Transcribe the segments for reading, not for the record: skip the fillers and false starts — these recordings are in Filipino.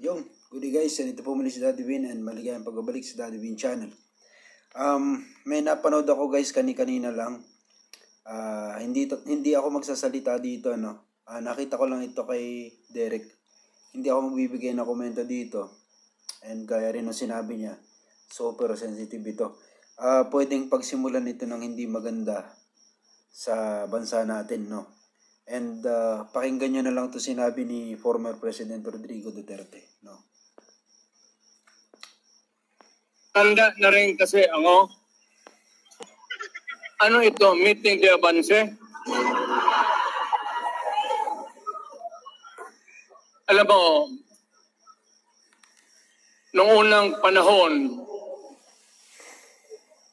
Yung, good day guys, nandito po muli si Daddy Win and maligayang pagbabalik sa Daddy Win channel. May napanood ako guys kanina lang. Hindi ako magsasalita dito, no. Nakita ko lang ito kay Derek. Hindi ako magbibigay ng komento dito. And gaya rin ng sinabi niya, super sensitive ito. Pwedeng pagsimulan ito ng hindi maganda sa bansa natin, no. And pakinggan nyo na lang ito sinabi ni former President Rodrigo Duterte, no. Tanda na rin kasi ano ito, meeting de avance? Alam mo, noong unang panahon,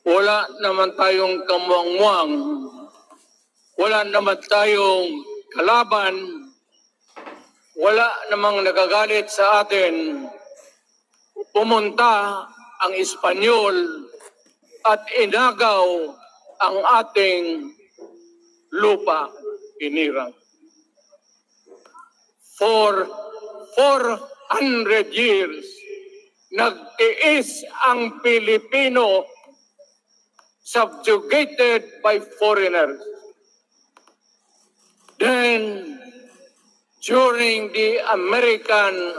wala naman tayong kamuang-muang, wala naman tayong kalaban, wala namang nagagalit sa atin. Pumunta ang Espanyol at inagaw ang ating lupa, inirang. For 400 years, nagtiis ang Pilipino subjugated by foreigners. Then, during the American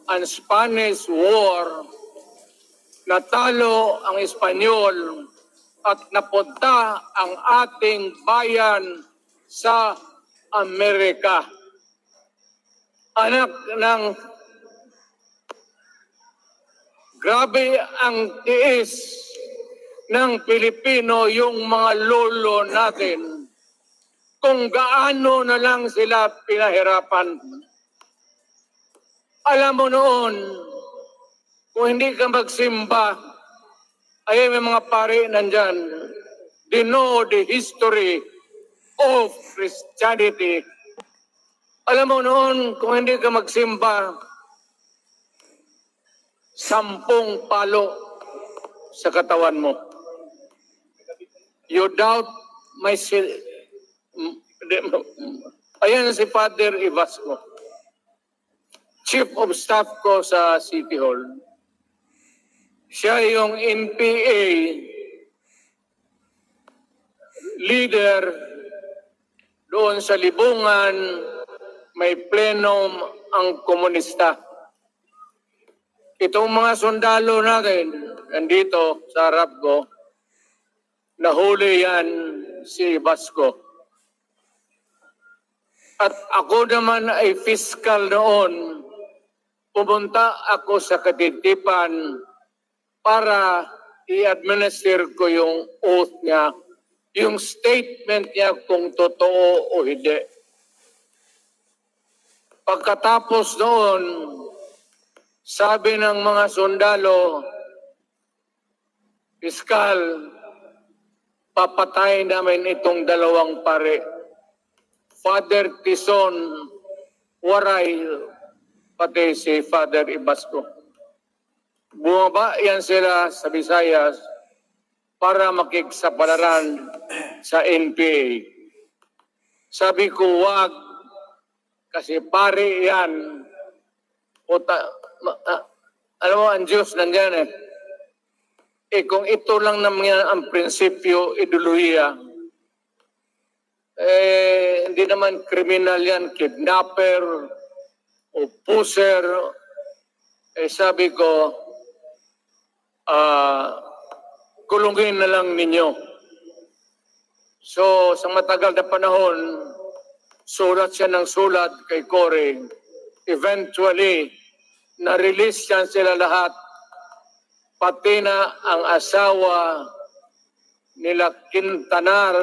and Spanish War, natalo ang Espanyol at napunta ang ating bayan sa Amerika. Anak ng grabe ang tiis ng Pilipino, yung mga lolo natin. Kung gaano na lang sila pinahirapan. Alam mo noon, kung hindi ka magsimba, ay may mga pare nandyan, they know the history of Christianity. Alam mo noon, kung hindi ka magsimba, 10 palo sa katawan mo. You doubt my... Ayan si Father Ibasco, Chief of Staff ko sa City Hall. Siya yung NPA leader doon sa Libungan, may plenum ang komunista. Itong mga sundalo natin, nandito sa harap ko, nahuli yan si Ibasco. At ako naman ay fiscal noon, pumunta ako sa Katintipan para i-administer ko yung oath niya, yung statement niya kung totoo o hindi. Pagkatapos noon, sabi ng mga sundalo, Piskal, papatay namin itong 2 pare. Father Tison, Waray, pati si Father Ibasco. Bumaba yan sila sa Visayas para makiksapalaran sa NPA. Sabi ko, wag, kasi pare yan. Alam mo, ang Diyos nandyan kung ito lang naman ang prinsipyo, ideolohiya, hindi naman kriminal yan, kidnapper o pusher. Sabi ko, kulungin na lang ninyo. So, sa matagal na panahon, sulat siya ng sulat kay Cory. Eventually, na-release yan sila lahat. Pati na ang asawa nila Quintanar,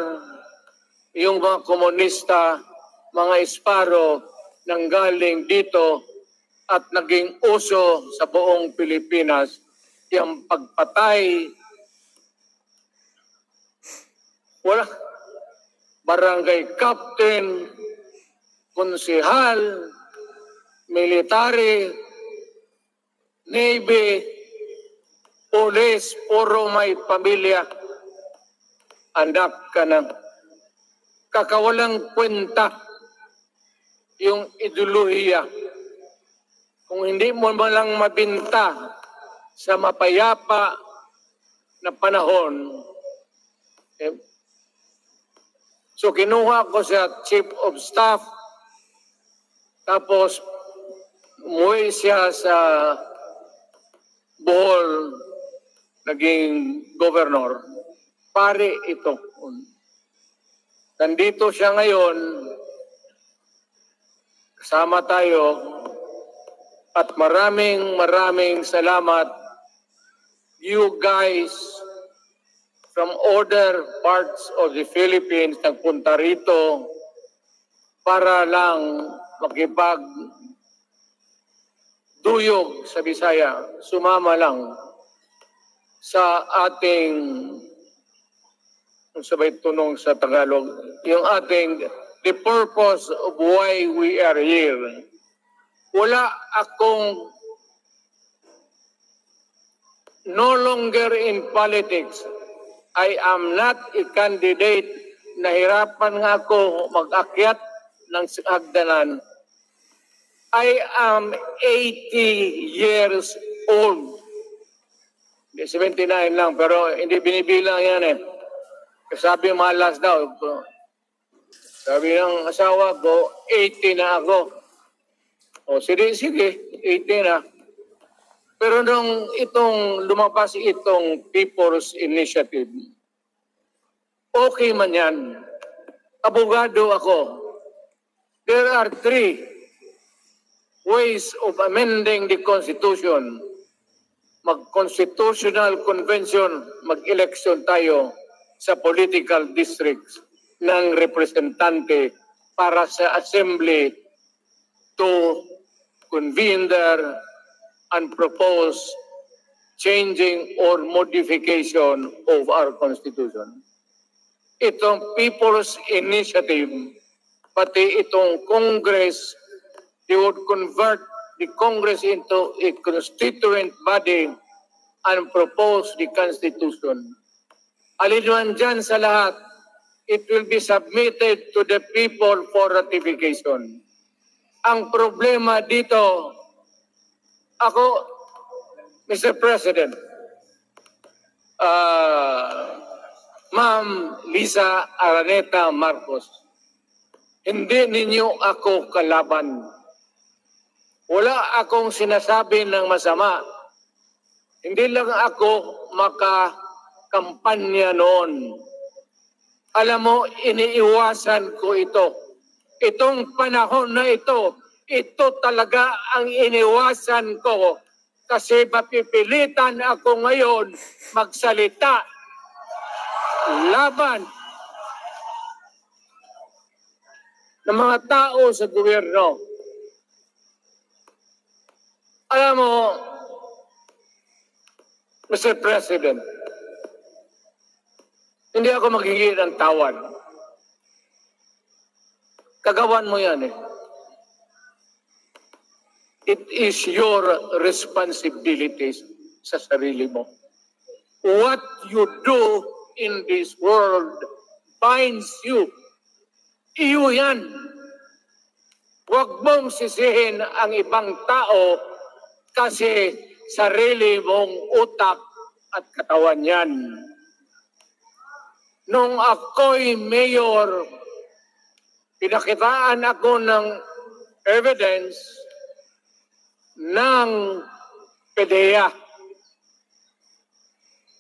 yung mga komunista, mga Esparo, nanggaling dito at naging uso sa buong Pilipinas yung pagpatay. Wala. Barangay captain, konsehal, military, navy, police, puro may pamilya. Anak ka ng kakawalang kwenta yung ideolohiya. kung hindi mo man lang mabinta sa mapayapa na panahon. So kinuha ko sa Chief of Staff, tapos umuwi siya sa Bohol, naging governor. Pare ito. Nandito siya ngayon, kasama tayo, at maraming salamat. You guys from other parts of the Philippines nagpunta rito para lang makipagduyog sa Bisaya. Sumama lang sa ating, sabay tunong sa Tagalog, yung ating, the purpose of why we are here. Wala akong, no longer in politics. I am not a candidate. Nahirapan nga ako mag-akyat ng hagdanan. I am 80 years old. 79 lang, pero hindi binibilang yan eh. Sabi malas daw. Sabi ng asawa ko, 80 na ako. O sige, 80 na. Pero nung lumabas itong People's Initiative, okay man yan. Abogado ako. There are 3 ways of amending the Constitution. Mag-constitutional convention, mag-election tayo sa political districts ng representante para sa assembly to convene there and propose changing or modification of our Constitution. Itong People's Initiative, pati itong Congress, they would convert the Congress into a constituent body and propose the Constitution. Alinuan dyan sa lahat, it will be submitted to the people for ratification. Ang problema dito, ako, Mr. President, Ma'am Lisa Araneta Marcos, hindi ninyo ako kalaban. Wala akong sinasabi ng masama. Hindi lang ako makakampanya noon. Alam mo, iniiwasan ko ito. Itong panahon na ito talaga ang iniwasan ko kasi mapipilitan ako ngayon magsalita laban ng mga tao sa gobyerno. Alam mo, Mr. President, hindi ako maghingi ng tawad. Kagawan mo yan eh. It is your responsibilities sa sarili mo. What you do in this world binds you. Iyo yan. Huwag mong sisihin ang ibang tao kasi sarili mong utak at katawan yan. Nung ako'y mayor, pinakitaan ako ng evidence ng PDEA.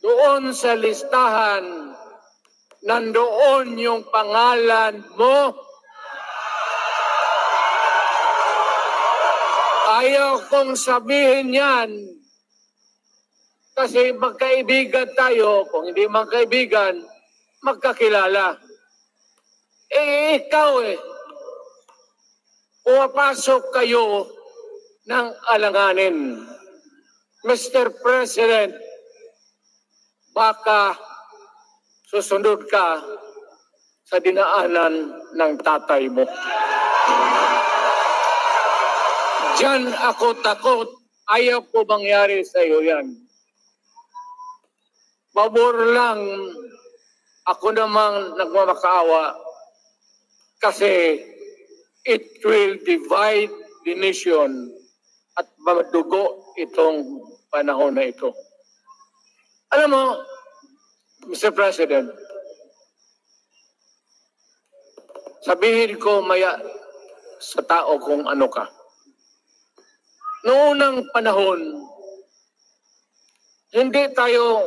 Doon sa listahan, nandoon yung pangalan mo. Ayaw kong sabihin yan kasi magkaibigan tayo. Kung hindi magkaibigan, magkakilala. Ikaw pumapasok kayo ng alanganin. Mr. President, baka susunod ka sa dinaanan ng tatay mo. Diyan ako takot. Ayaw ko mangyari sa iyo yan. Pabor lang, ako namang nagmamakaawa kasi it will divide the nation at madugo itong panahon na ito. Alam mo, Mr. President, sabihin ko maya sa tao kung ano ka. Noong unang panahon, hindi tayo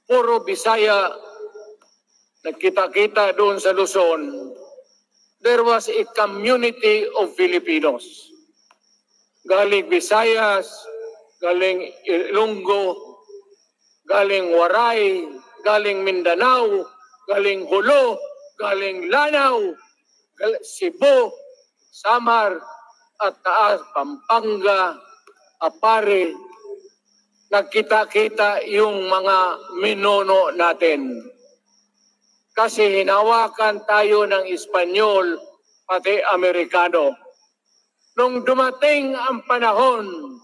puro Bisaya nagkita-kita doon sa Luzon. There was a community of Filipinos. Galing Visayas, galing Ilonggo, galing Waray, galing Mindanao, galing Hulo, galing Lanao, Cebu, Samar, at Taas, Pampanga, Apare. Nagkita-kita yung mga minono natin. Kasi hinawakan tayo ng Espanyol, pati Amerikano. Nung dumating ang panahon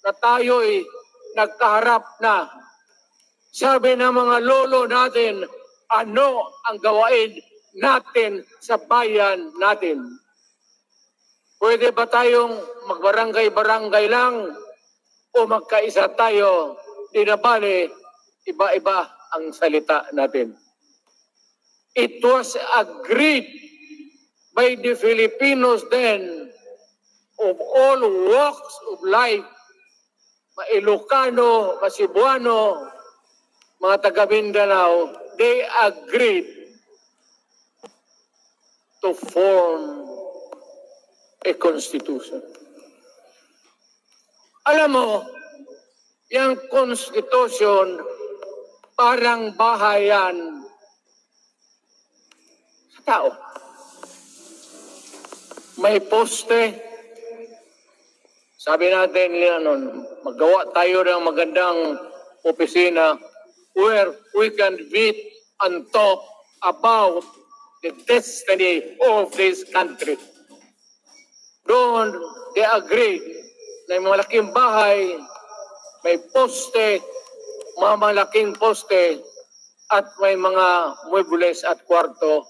na tayo'y nagkaharap na, sabi ng mga lolo natin, ano ang gawain natin sa bayan natin? Pwede ba tayong magbarangay-barangay lang o magkaisa tayo? Di na bale, iba-iba ang salita natin. It was agreed by the Filipinos then of all walks of life, Ilocano, Cebuano, mga taga Mindanao, they agreed to form a constitution. Alam mo, yung constitution parang bahayan sa tao. May poste. Sabi natin, magawa tayo ng magandang opisina where we can meet and talk about the destiny of this country. Doon, they agreed na may malaking bahay, may poste, mga malaking poste, at may mga muebles at kwarto,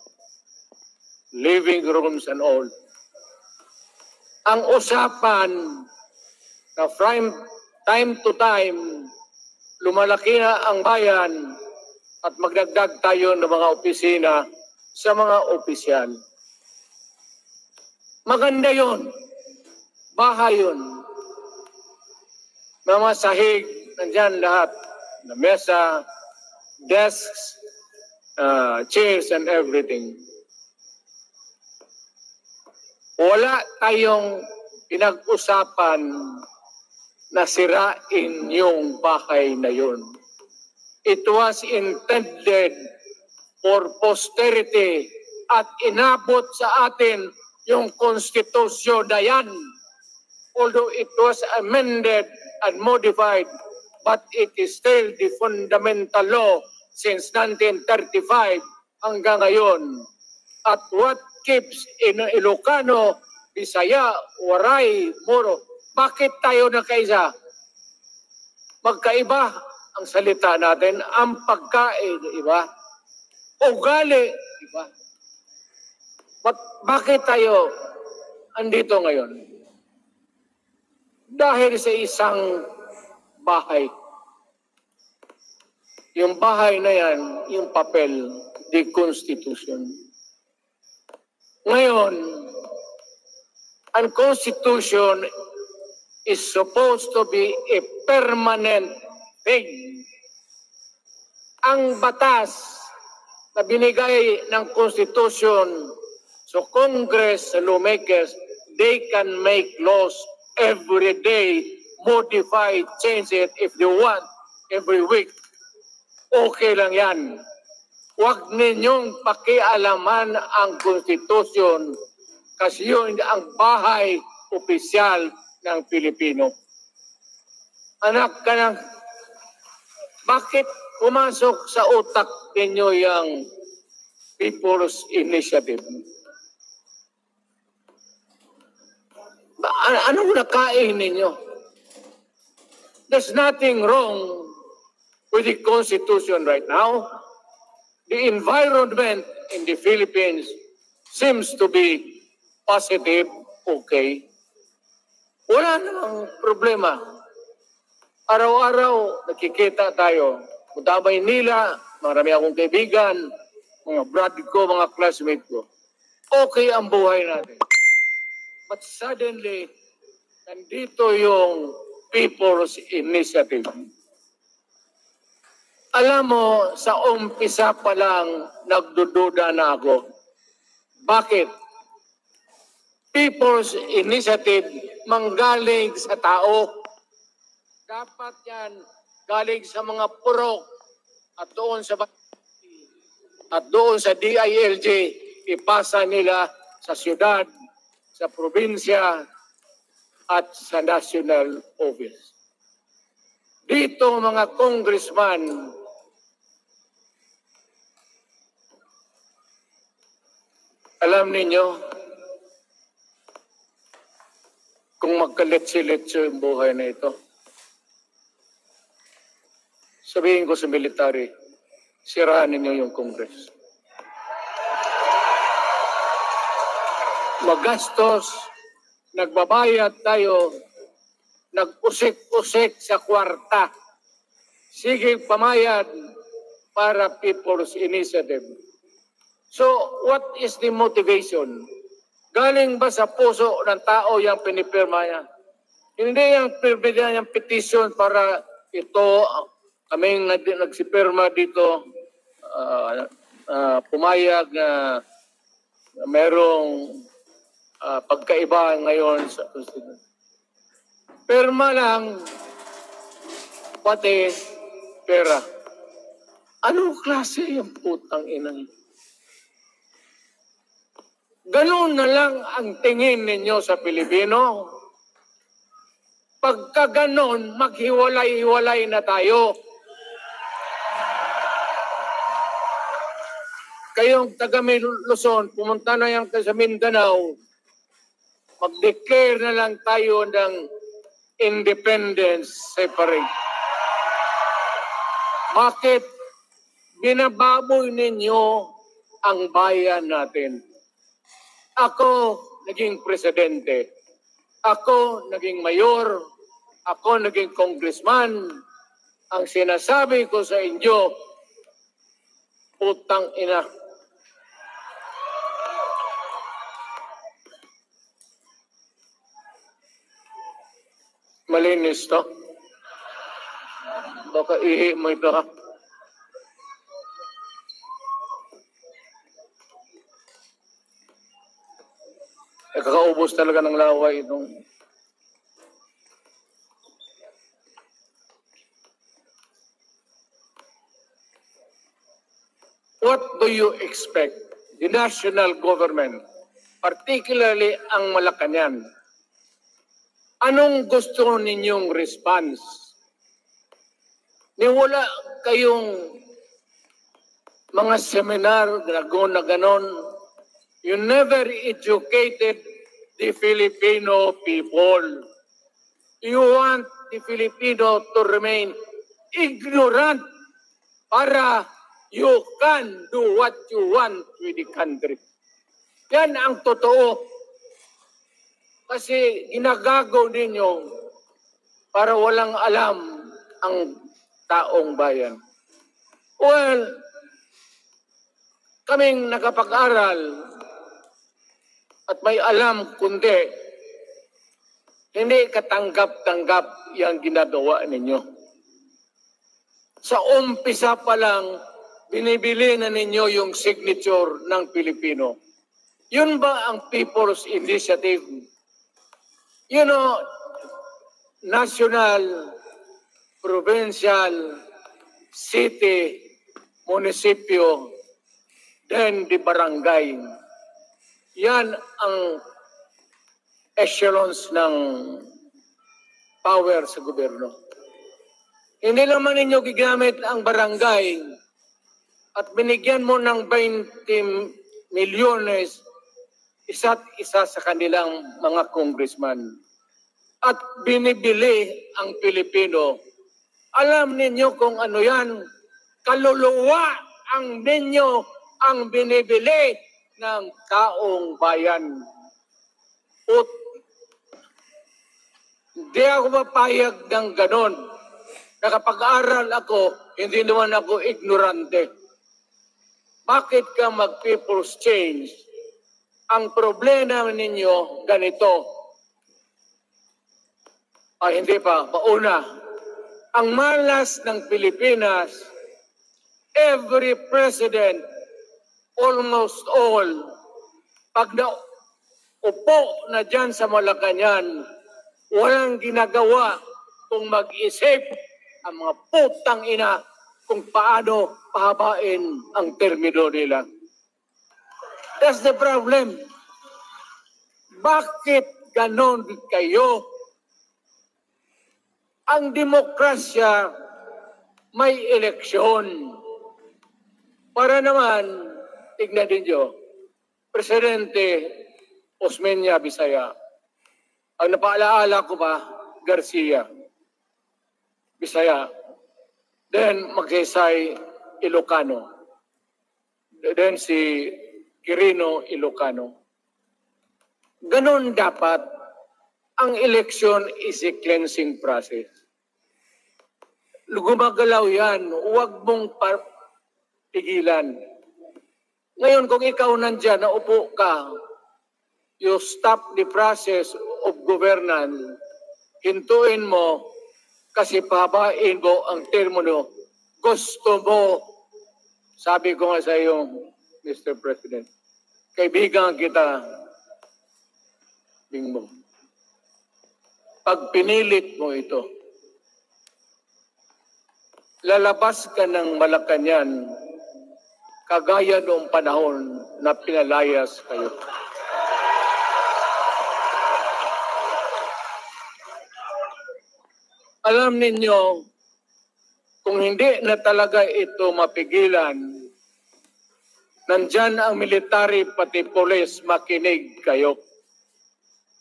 living rooms and all. Ang usapan na from time to time, lumalaki na ang bayan at magdagdag tayo ng mga opisina sa mga opisyal. Maganda yun. Bahay yun. Mga sahig, nandyan lahat. Na mesa, desks, chairs and everything. Wala tayong pinag-usapan na sirain yung bahay na yun. It was intended for posterity at inabot sa atin yung konstitusyon na yan. Although it was amended and modified, but it is still the fundamental law since 1935 hanggang ngayon. At what keeps in Ilocano, Bisaya, Waray, Moro, bakit tayo nakaisa? Magkaiba ang salita natin, ang pagkain, iba? Ugali, iba? Bakit tayo andito ngayon? Dahil sa isang bahay. Yung bahay na yan, yung papel, the Constitution. Ngayon, ang Constitution is supposed to be a permanent thing. Ang batas na binigay ng Constitution so Congress, lawmakers, they can make laws every day, modify, change it if they want, every week. Okay lang yan. Huwag ninyong pakialaman ang Constitution kasi yun ang bahay opisyal ng Pilipino. Anak ka ng, bakit pumasok sa utak ninyo yung People's Initiative? Anong nakain ninyo? There's nothing wrong with the Constitution right now. The environment in the Philippines seems to be positive, okay. Wala namang problema. Araw-araw, nakikita tayo. Punta Maynila, marami akong kaibigan, mga brad ko, mga classmate ko. Okay ang buhay natin. But suddenly, nandito yung People's Initiative. Alam mo, sa umpisa pa lang, nagdududa na ako. Bakit? People's Initiative manggaling sa tao. Dapat yan galing sa mga purok at doon sa DILG, ipasa nila sa siyudad, sa probinsya, at sa national office. Dito mga congressman, alam ninyo, kung magkaletse-letse yung buhay na ito, sabihin ko sa military, siraan ninyo yung Congress. Magastos, nagbabayad tayo, nagpusik-pusik sa kwarta. Sige pamayad para People's Initiative. So, what is the motivation? Galing ba sa puso ng tao yung pinipirma niya? Hindi yung pinipirma niyang petition para ito, kaming nagsipirma dito, pumayag na merong pagkaiba ngayon sa Constitution. Pirma lang, pati pera. Anong klase yung putang inang? Ganun na lang ang tingin ninyo sa Pilipino. Pagka ganon, maghiwalay-hiwalay na tayo. Kayong taga Luzon, pumunta na yan sa Mindanao, mag-declare na lang tayo ng independence separate. Bakit? Binababoy ninyo ang bayan natin. Ako naging presidente. Ako naging mayor. Ako naging congressman. Ang sinasabi ko sa inyo, putang ina. Malinis to. Baka ihi mo ito ha. Kakaubos talaga ng laway itong... What do you expect? The national government, particularly ang Malacanang, anong gusto ninyong response? Wala kayong mga seminar na ganon. You never educated the Filipino people. You want the Filipino to remain ignorant para you can do what you want with the country. Yan ang totoo. Kasi ginagago ninyo para walang alam ang taong bayan. Well, kaming nakapag-aral at may alam kundi hindi katanggap-tanggap yung ginagawa ninyo. Sa umpisa pa lang, binibili na ninyo yung signature ng Pilipino. Yun ba ang People's Initiative? You know, national, provincial, city, munisipyo, then the barangay. Yan ang echelons ng power sa gobyerno. Hindi naman ninyo gigamit ang barangay at binigyan mo ng 20 milyones isa't isa sa kanilang mga congressman. At binibili ang Pilipino. Alam ninyo kung ano yan? Kaluluwa ang ninyo ang binibili ng taong bayan. Hindi ako mapayag ng ganon. Nakapag-aral ako, hindi naman ako ignorante. Bakit ka mag-people's change? Ang problema ninyo, ganito. Hindi pa, mauna. Ang malas ng Pilipinas, every president, almost all, pag naupo na dyan sa Malacanang, walang ginagawa kung mag-isip ang mga putang ina kung paano pahabain ang termino nila. That's the problem. Bakit ganon kayo? Ang demokrasya may eleksyon. Para naman, tignan ninyo, Presidente Osmeña Bisaya. Ang napaalaala ko pa, Garcia Bisaya. Then Magsaysay Ilocano. Then si Quirino Ilocano. Ganon dapat. Ang eleksyon is a cleansing process. Gumagalaw yan. Huwag mong pigilan. Ngayon, kung ikaw nandyan, naupo ka, you stop the process of governance, hintuin mo, kasi pahabain mo ang termino. Gusto mo, sabi ko nga sa iyo, Mr. President, kaibigan kita, Bingmo. Pag pinilit mo ito, lalabas ka ng Malacanang kagaya noong panahon na pinalayas kayo. Alam ninyo, kung hindi na talaga ito mapigilan, nandyan ang military pati police, makinig kayo.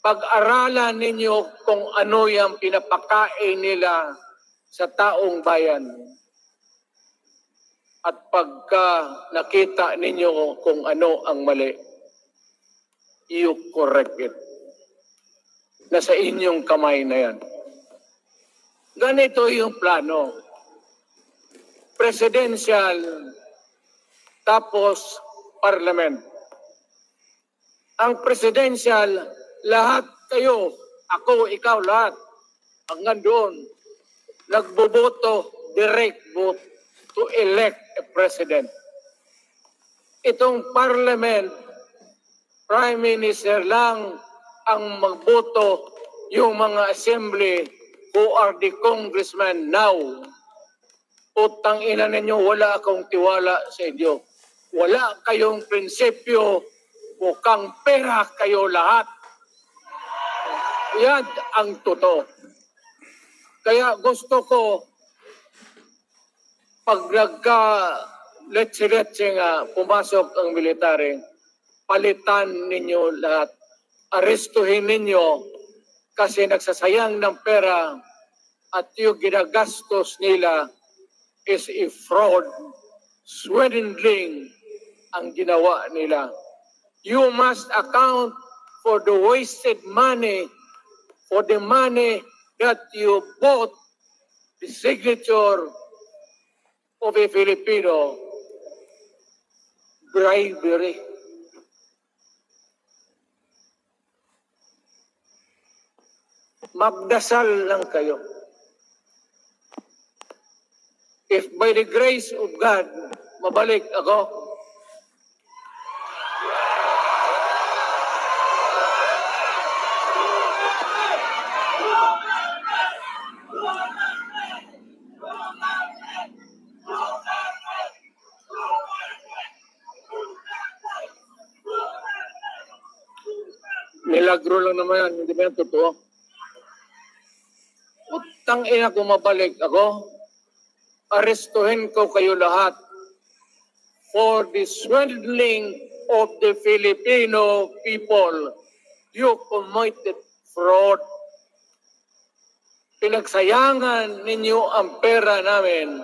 Pag-aralan ninyo kung ano yung pinapakain nila sa taong bayan. At pagka nakita ninyo kung ano ang mali, you correct it. Nasa inyong kamay na yan. Ganito yung plano. Presidential, tapos parliament. Ang presidential, lahat kayo, ako, ikaw, lahat, hanggang doon, nagboboto, direct vote to elect a president. Itong parliament, prime minister lang ang magboto, yung mga assembly who are the congressmen now. Utang ina ninyo, wala akong tiwala sa inyo. Wala kayong prinsipyo, mukhang pera kayo lahat. Yan ang totoo. Kaya gusto ko, pag nagka-letse-letse nga pumasok ang military, palitan ninyo lahat. Arestuhin ninyo kasi nagsasayang ng pera at yung ginagastos nila is a fraud, swindling ang ginawa nila. You must account for the wasted money, for the money that you bought the signature of a Filipino. Bribery. Magdasal lang kayo. If by the grace of God, mabalik ako, milagro lang naman yan, hindi ba yan totoo? Utang ina kung mabalik ako, arestuhin ko kayo lahat for the swindling of the Filipino people. You committed fraud. Pinagsayangan ninyo ang pera namin.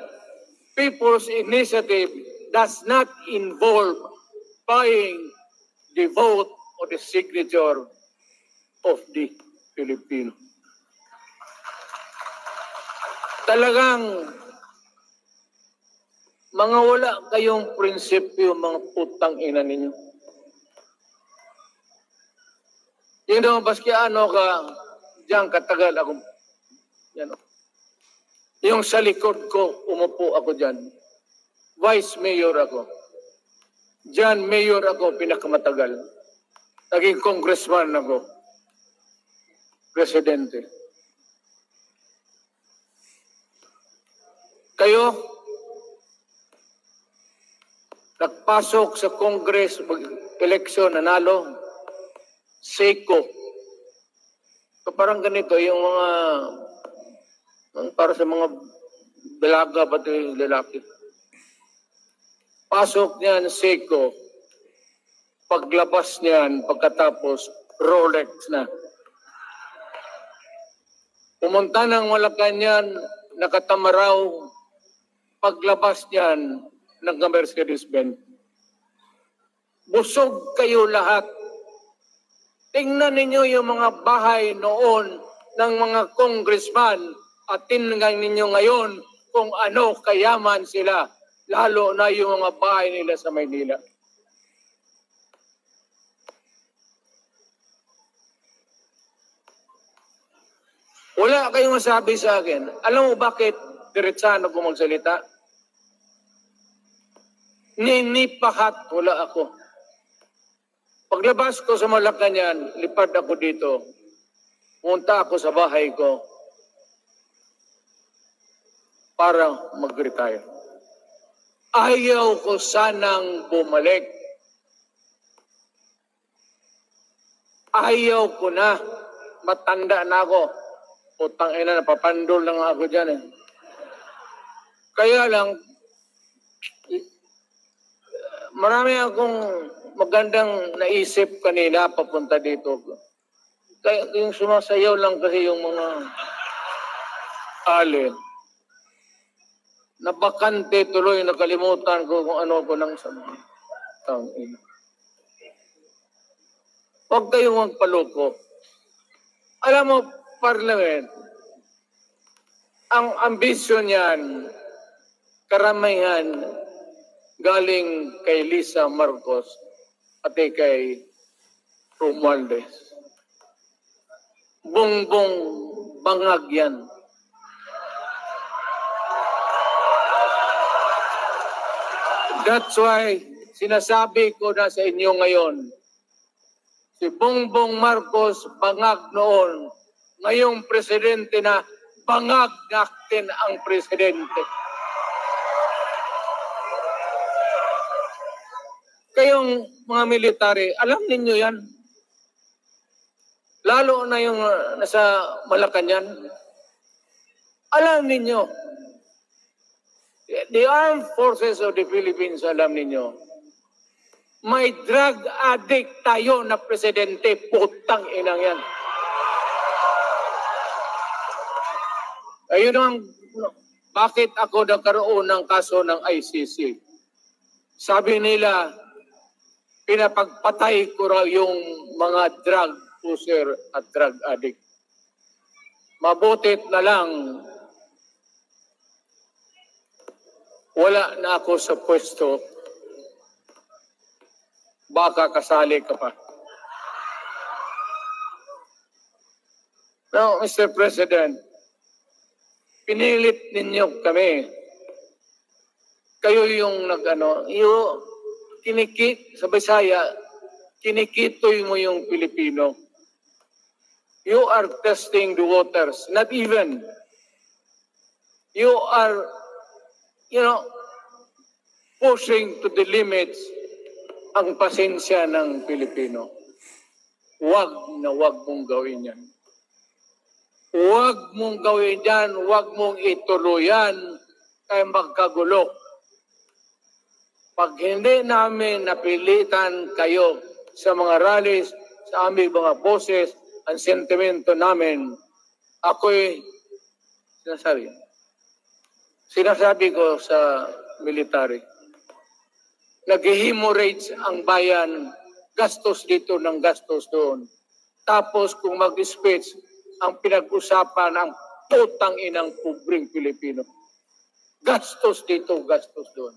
People's Initiative does not involve buying the vote or the signature of the Filipino. talagang mga wala kayong prinsipyo, mga putang ina ninyo. Yun know, baski ano ka, diyan katagal ako. Yan. Yung sa likod ko, umupo ako diyan. Vice Mayor ako. Diyan Mayor ako, pinakamatagal. Naging congressman ako. Presidente. Kayo, nagpasok sa Congress, eleksyon, nanalo, Seiko. So parang ganito, yung mga, para sa mga dalaga, pati lalaki. Pasok niyan, Seiko. Paglabas niyan, pagkatapos, Rolex na. Pumunta ng Malacanang, nakatamaraw, paglabas niyan, nagka-Mercedes-Benz. Busog kayo lahat. Tingnan ninyo yung mga bahay noon ng mga congressman at tingnan ninyo ngayon kung ano kayaman sila, lalo na yung mga bahay nila sa Maynila. Wala kayong masabi sa akin. Alam mo bakit diretsahan ako magsalita? Ninipahat, wala ako. Paglabas ko sa Malacanang, lipad ako dito. Punta ako sa bahay ko para mag-retire. Ayaw ko sanang bumalik. Ayaw ko na. Matanda na ako. Putang ina, napapandol lang ako dyan eh. Kaya lang, marami akong magandang naisip kanina papunta dito. Kaya yung sumasayaw lang kasi yung mga alin. Nabakante tuloy, nakalimutan ko kung ano ko nang sabi. Huwag kayong magpaloko. Alam mo, Parliament, ang ambisyon niyan, karamihan galing kay Lisa Marcos at kay Romualdez. Bongbong bangag yan. That's why sinasabi ko na sa inyo ngayon, si Bongbong Marcos bangag noon, ngayong presidente na bangag natin ang presidente. Kayong mga military, alam ninyo yan. Lalo na yung nasa Malacanang. Alam ninyo. The Armed Forces of the Philippines, alam ninyo. May drug addict tayo na presidente, putang inang yan. Ayun ang bakit ako nagkaroon ng kaso ng ICC. Sabi nila, pinapagpatay ko raw yung mga drug user at drug addict. Mabutit na lang, wala na ako sa pwesto, baka kasali ka pa. Now, Mr. President, pinilit ninyo kami. Kayo yung sa Bisaya, kinikitoy mo yung Pilipino. You are testing the waters. Not even. You are, pushing to the limits ang pasensya ng Pilipino. Huwag mong gawin yan. Huwag mong gawin yan, huwag mong ituluyan, kaya magkagulo. Pag hindi namin napilitan kayo sa mga rallies, sa aming mga boses, ang sentimento namin, ako'y sinasabi ko sa military, nag-hemorrhage ang bayan, gastos dito ng gastos doon. Tapos kung mag-speech, ang pinag-usapan, ang putang inang pobreng Pilipino. Gastos dito, gastos doon.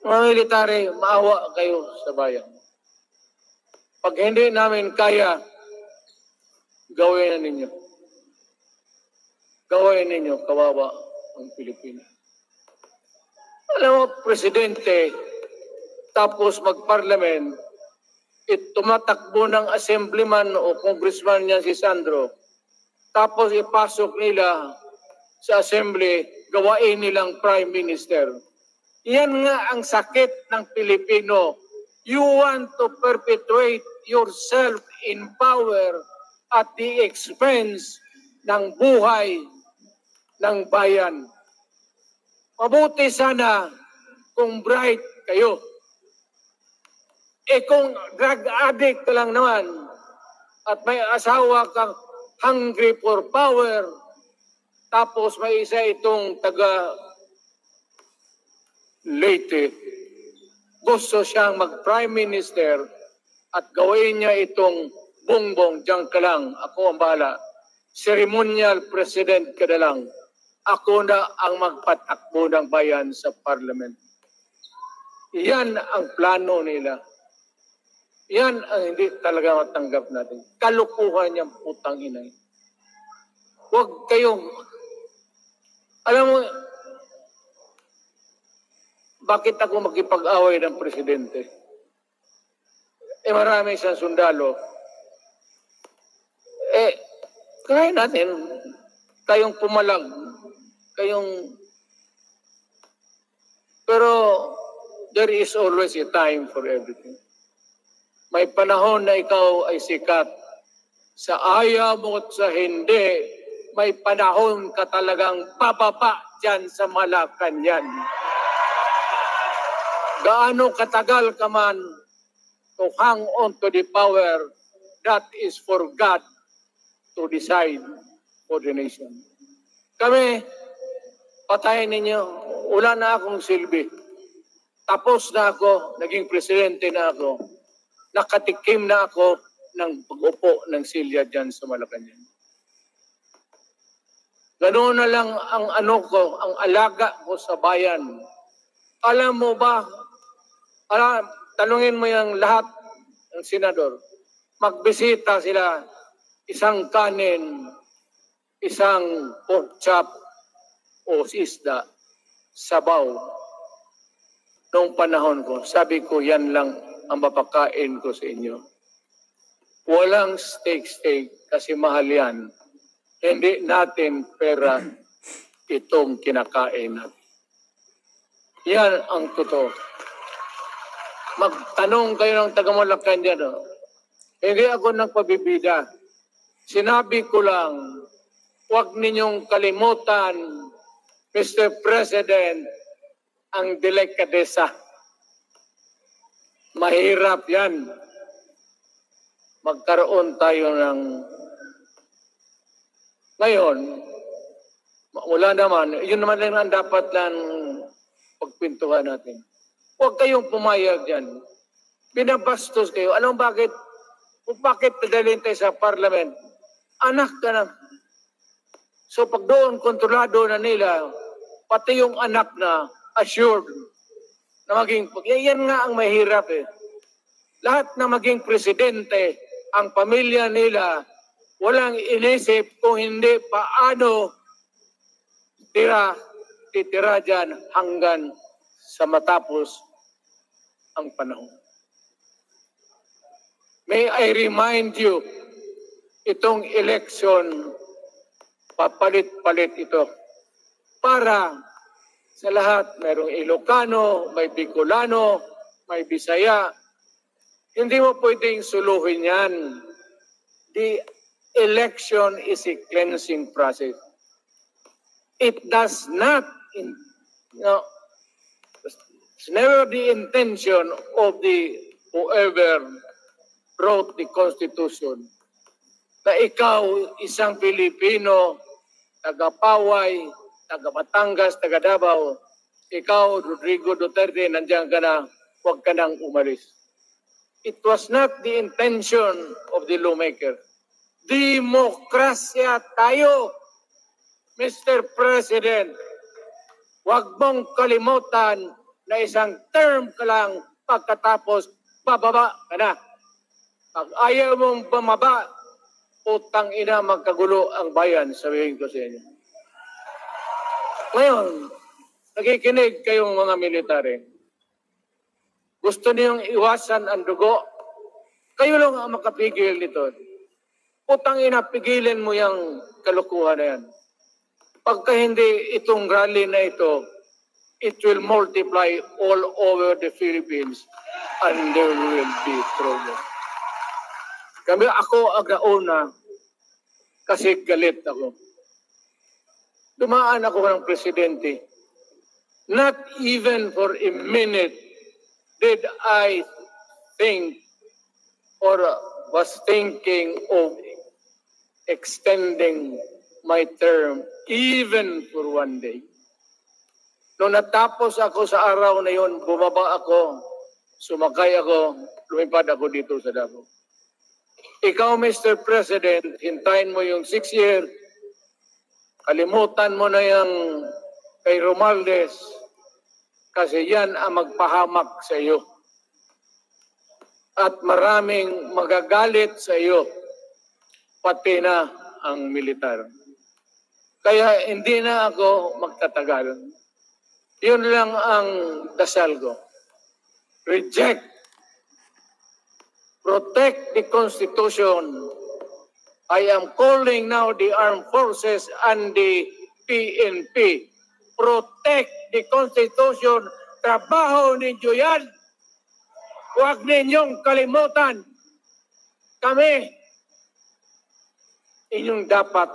Mga military, maawa kayo sa bayan. Pag hindi namin kaya, gawin na ninyo. Gawin ninyo, kawawa ang Pilipino. Alam mo, Presidente, tapos mag-parliament, tumatakbo ng assemblyman o congressman niya si Sandro, tapos ipasok nila sa assembly, gawain nilang prime minister. Yan nga ang sakit ng Pilipino. You want to perpetuate yourself in power at the expense ng buhay ng bayan. Mabuti sana kung bright kayo. Kung drug addict ka lang naman at may asawa kang hungry for power, tapos may isa itong taga Leyte, gusto siyang mag-prime minister at gawin niya itong bongbong, diyan ka lang, ako ang bahala. Ceremonial president ka na lang. Ako na ang magpatakbo ng bayan sa parliament. Yan ang plano nila. Yan ang hindi talaga matanggap natin. Kalukuhan niyang putang inay. Huwag kayong, alam mo, bakit ako makipag-away ng presidente? Marami siyang sundalo. Kaya natin, kayong pumalag, pero there is always a time for everything. May panahon na ikaw ay sikat. Sa ayaw mo at sa hindi, may panahon ka talagang papapa dyan sa Malacanang. Gaano katagal ka man to hang on to the power, that is for God to decide for the nation. Kami, patayin ninyo, wala na akong silbi. Tapos na ako, naging presidente na ako. Nakatikim na ako ng pag-upo ng silya dyan sa Malacanang. Ganoon na lang ang ang alaga ko sa bayan. Alam mo ba, tanungin mo yung lahat ng senador. Magbisita sila, isang kanin, isang pork chop o isda, sabaw. Noong panahon ko, sabi ko, yan lang ang mapakain ko sa inyo. Walang steak kasi mahal yan. Hindi natin pera itong kinakain natin. Yan ang totoo. Magtanong kayo ng taga-Malacanang dyan. Hindi ako nagpabibida. Sinabi ko lang, huwag ninyong kalimutan, Mr. President, ang delikadesa. Mahirap yan. Magkaroon tayo ng... Ngayon, wala naman. Yun naman lang ang dapat lang pagpintuhan natin. Huwag kayong pumayag dyan. Binabastos kayo. Alam bakit? Bakit nadalhin tayo sa parliament? Anak ka na. So pag doon, kontrolado na nila, pati yung anak na assured na maging... Yan nga ang mahirap eh. Lahat na maging presidente, ang pamilya nila, walang inisip kung hindi paano titira dyan hanggang sa matapos ang panahon. May I remind you, itong election, papalit-palit ito. Para sa lahat, mayroong Ilocano, may Bicolano, may Bisaya. Hindi mo pwedeng suluhin yan. The election is a cleansing process. It does not, it's never the intention of whoever wrote the Constitution na ikaw, isang Pilipino, taga-Paway, taga-Batangas, taga-Davao, ikaw, Rodrigo Duterte, nandiyan ka na, huwag ka nang umalis. It was not the intention of the lawmaker. Demokrasya tayo. Mr. President, huwag mong kalimutan na isang term ka lang pagkatapos bababa ka na. Pag ayaw mong bumaba, utang ina magkagulo ang bayan, sabihin ko sa inyo. Ngayon, nakikinig kayong mga military. Gusto niyong iwasan ang dugo? Kayo lang ang makapigil nito. Utang ina, pigilin mo yung kalukuhan na yan. Pagka hindi itong rally na ito, it will multiply all over the Philippines and there will be trouble. Ako ang nauna kasi galit ako. Dumaan ako ng presidente. Not even for a minute did I think or was thinking of extending my term even for one day. Nung natapos ako sa araw na yon, bumaba ako, sumakay ako, lumipad ako dito sa Davao. Ikaw, Mr. President, hintayin mo yung 6 year, kalimutan mo na yung kay Romualdez kasi yan ang magpahamak sa iyo. At maraming magagalit sa iyo, pati na ang militar. Kaya hindi na ako magtatagal. Yun lang ang dasal ko. Reject. Protect the Constitution. I am calling now the armed forces and the PNP. Protect the Constitution. Trabaho ninyo yan. Huwag ninyong kalimutan. Kami, inyong dapat,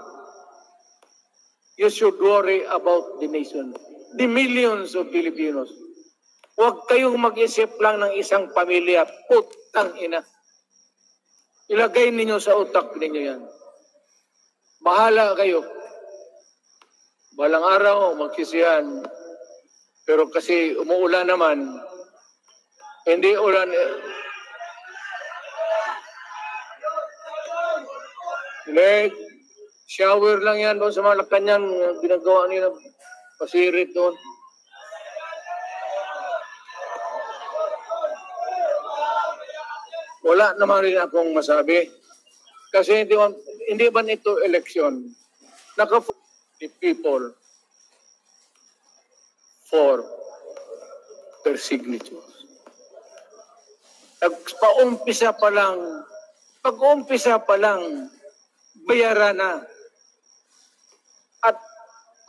you should worry about the nation. The millions of Filipinos. Huwag kayong mag-isip lang ng isang pamilya. Putang ina. Ilagay ninyo sa utak ninyo yan. Bahala kayo. Balang araw, magsisihan. Pero kasi umuulan naman, hindi ulan. Shower lang yan doon sa Malacanang, ginagawa nila. Pasirit doon. Wala naman rin akong masabi. Kasi hindi ba ito eleksyon? The people for their signatures. Pag-umpisa pa lang, bayaran na. At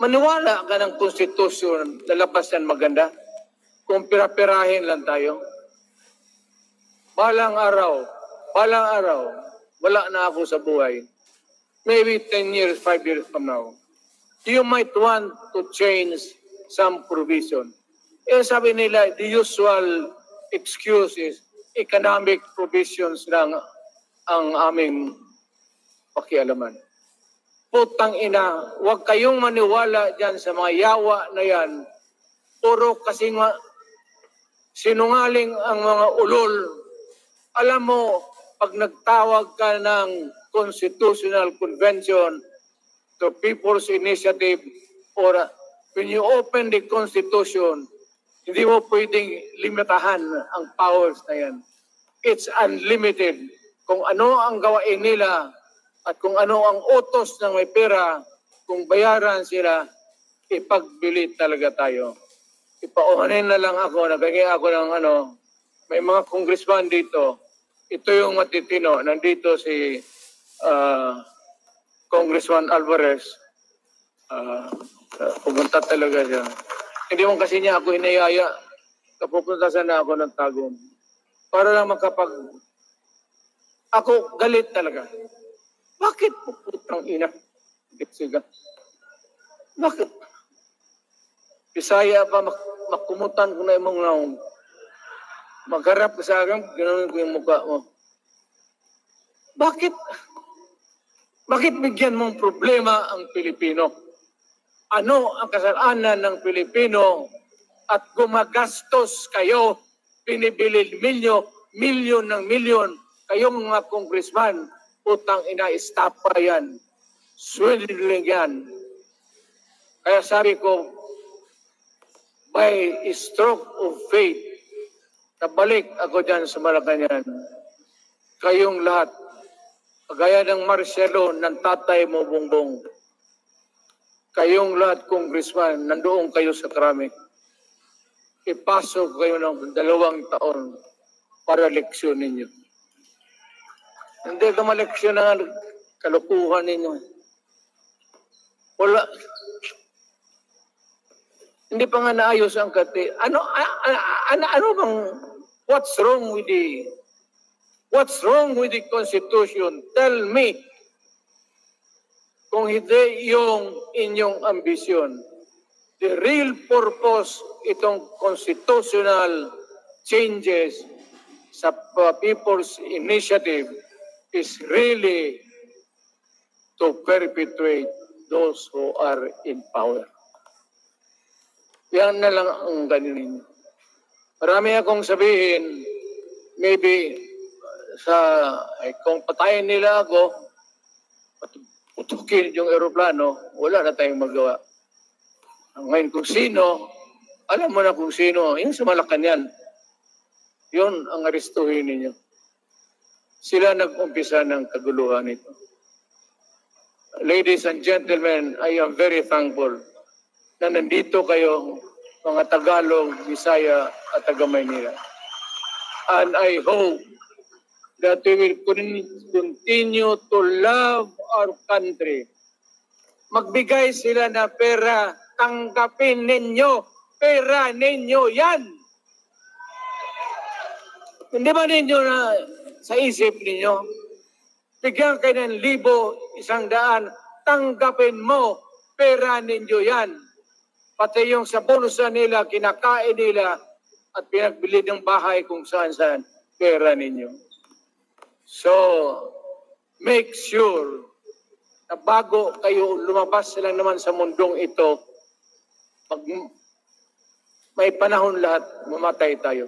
maniwala ka ng konstitusyon, lalabas yan maganda. Kung pirapirahin lang tayo. Balang araw, wala na ako sa buhay. Maybe 10 years, 5 years from now. You might want to change some provision. Sabi nila, the usual excuse is economic provisions lang ang aming pakialaman. Putang ina, huwag kayong maniwala dyan sa mga yawa na yan. Puro kasi sinungaling ang mga ulol. Alam mo, pag nagtawag ka ng Constitutional Convention to People's Initiative or when you open the Constitution, hindi mo pwedeng limitahan ang powers na yan. It's unlimited. Kung ano ang gawain nila at kung ano ang utos ng may pera, kung bayaran sila, ipagbili talaga tayo. Ipauhanin na lang ako, nabigay ako ng may mga congressman dito. Ito yung matitino. Nandito si Congressman Alvarez. Pumunta talaga siya. Hindi mo kasi niya ako hinayaya. Kapupunta sana ako ng Tagum. Para lang Ako galit talaga. Bakit putang ina? Siga. Bakit? Bisaya pa makumutan ko na imong naong. Magharap ka sa akin, ganoon ko yung mukha mo. Bakit? Bakit bigyan mong problema ang Pilipino? Ano ang kasalanan ng Pilipino at gumagastos kayo, pinibili milyon ng milyon, kayong mga congressman, utang ina, estapa yan, swindling yan. Kaya sabi ko, by stroke of faith, nabalik ako dyan sa Malacanang. Kayong lahat, kagaya ng Marcelo, ng tatay mo, Bongbong, kayong lahat, congressman, nandoon kayo sa Krami. Ipasok kayo ng 2 taon para leksyon ninyo. Hindi ka maleksyon na kalukuhan ninyo. Wala. Hindi pa nga naayos ang kati. Ano bang, what's wrong with the Constitution? Tell me. Kung hindi yung inyong ambisyon. The real purpose itong constitutional changes sa People's Initiative is really to perpetuate those who are in power. Yan na lang ang ganin. Marami akong sabihin, maybe kung patayin nila ako, putukin yung aeroplano, wala na tayong magawa. Ngayon kung sino, alam mo na kung sino, yung sa Malacanang, yun ang aristuhin ninyo. Sila nag-umpisa ng kaguluhan ito. Ladies and gentlemen, I am very thankful na nandito kayo, mga Tagalog, Bisaya at taga-Maynila. And I hope that we will continue to love our country. Magbigay sila na pera, tanggapin ninyo, pera ninyo yan. Hindi ba ninyo na sa isip ninyo, bigyan kayo ng 1,000, 100, tanggapin mo, pera ninyo yan. Pati yung sa bonusa nila, kinakain nila, at pinagbili ng bahay kung saan-saan, pera ninyo. So, make sure na bago kayo lumabas lang naman sa mundong ito, pag may panahon lahat, mamatay tayo.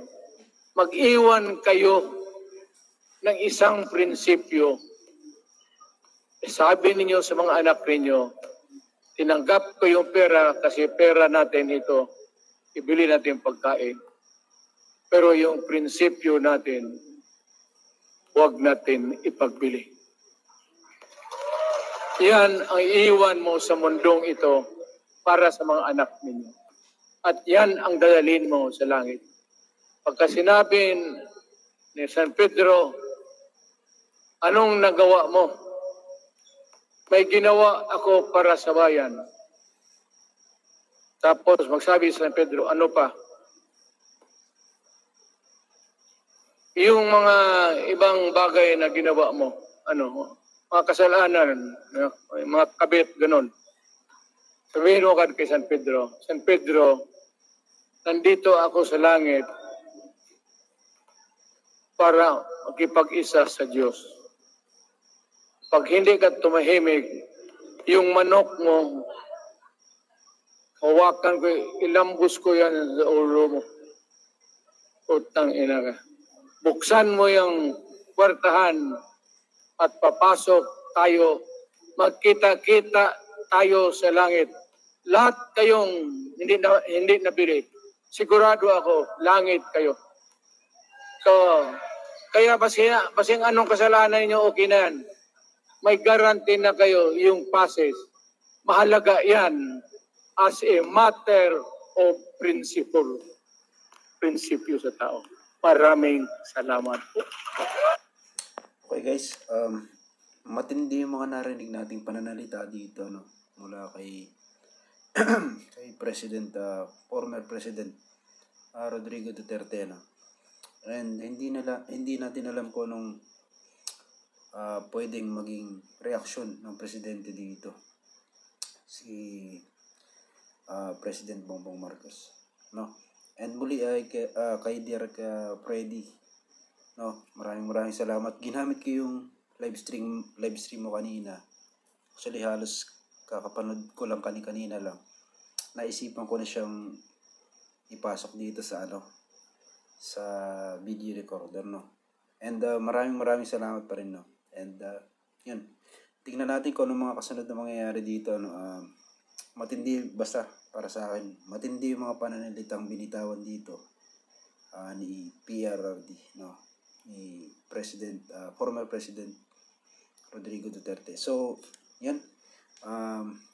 Mag-iwan kayo ng isang prinsipyo. Sabi ninyo sa mga anak ninyo, tinanggap ko yung pera kasi pera natin ito, ibili natin pagkain. Pero yung prinsipyo natin, huwag natin ipagbili. Yan ang iiwan mo sa mundong ito para sa mga anak ninyo. At yan ang dadalhin mo sa langit. Pagka sinabi ni San Pedro, anong nagawa mo? May ginawa ako para sa bayan. Tapos magsabi si San Pedro, ano pa? Yung mga ibang bagay na ginawa mo, mga kasalanan, mga kabit, ganun. Sabihin mo kay San Pedro, nandito ako sa langit para magkipag-isa sa Diyos. Pag hindi ka tumahimik, yung manok mo, hawakan ko, ilambos ko yan sa ulo mo. Utang ina ka. Buksan mo yung kwartahan at papasok tayo, magkita-kita tayo sa langit. Lahat kayong hindi nabili, sigurado ako, langit kayo. So, kaya basing anong kasalanan niyo, okay na yan. May guarantee na kayo yung passes. Mahalaga yan as a matter of principle. Prinsipyo sa tao. Maraming salamat po. Okay guys, matindi yung mga narinig nating pananalita dito, no? Mula kay kay President, former President Rodrigo Duterte, no? And hindi natin alam kung anong pwedeng maging reaksyon ng presidente dito, si President Bongbong Marcos, no? And muli ay kay Dear Freddy, no, maraming salamat. Ginamit ko yung live stream mo kanina. Actually halos kakapanood ko lang kanina lang. Naisipan ko na siyang ipasok dito sa sa video recorder, no. And maraming salamat pa rin, no. And yun. Tingnan natin kung ano mga kasunod na mangyayari dito, no. matindi, basta para sa akin, matindi yung mga pananalitang binitawan dito ni PRRD, no? Ni former President Rodrigo Duterte. So, yan.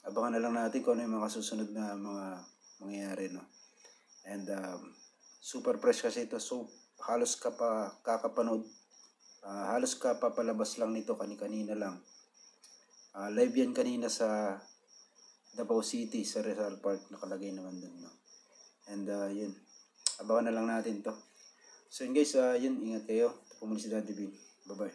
Abangan na lang natin kung ano yung mga susunod na mga mangyayari, no? And super fresh kasi ito. So, halos kakapanood. Halos kapapalabas lang nito kanina lang. Live yan kanina sa Davao City, sa Rizal Park. Nakalagay naman dun, no? And yun. Abangan na lang natin to. So yun guys, yun. Ingat kayo. Ito po muli si Daddy B. Bye-bye.